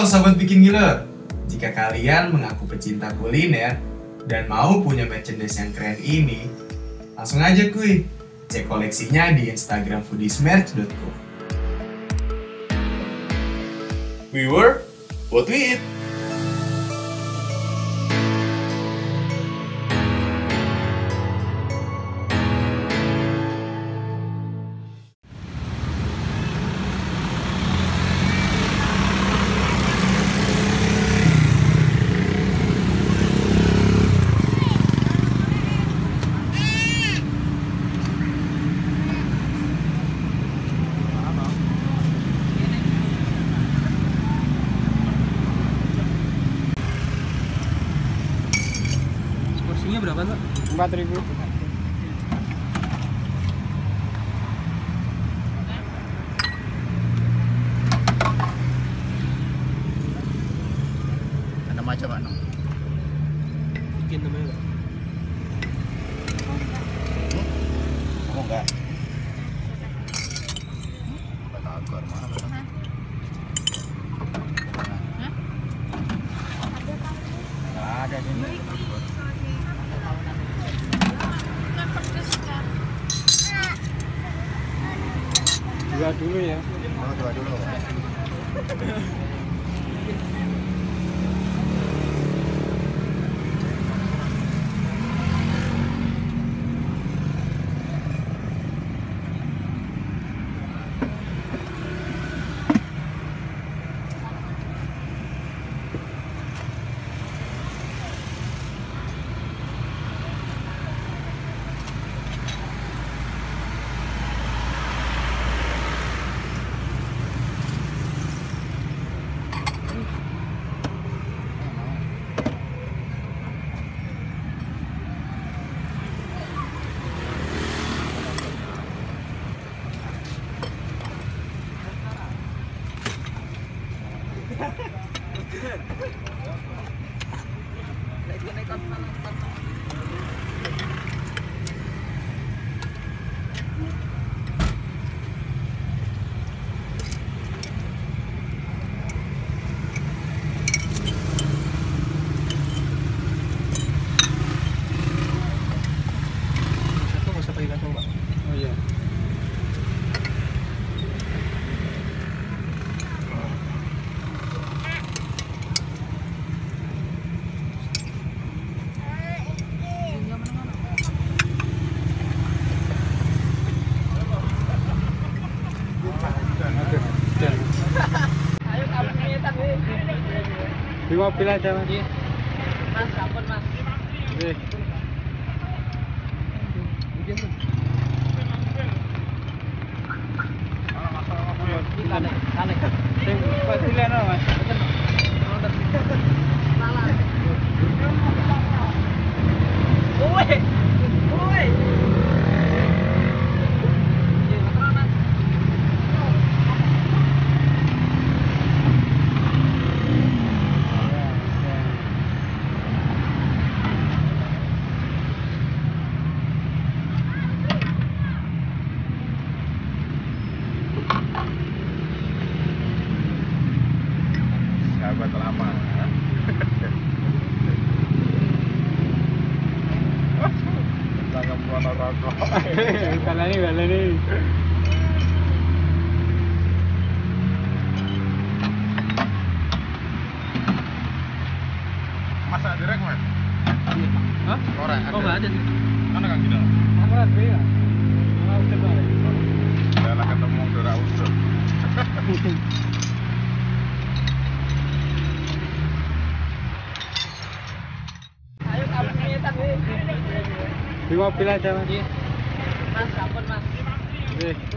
Sobat Bikin Ngiler, jika kalian mengaku pecinta kuliner dan mau punya merchandise yang keren ini, langsung aja kuy, cek koleksinya di Instagram foodiesmerch.co. We were what we eat. Porsinya berapa, Pak? 4.000. Ada macam mana? Bikin namanya, Pak. Kamu enggak? Batagor mana? Ada di sini. Dua dulu ya. Oh, dua dulu. Satu nggak usah pakai kantong, Pak. Oh iya. Di mobil aja Mas. Mas, ampun, Mas. Oke. Sing pasilan Mas. Sahabat lama. Tangan buana rokok. Balani. Masak direk, Mas. Hah? Orang Oh, nggak ada. Mana Kang Gino? Aku ada ya. Mau coba. Udah ketemu Dora Usul. Di mobil aja Mas. Mas, ampun, Mas. Oke.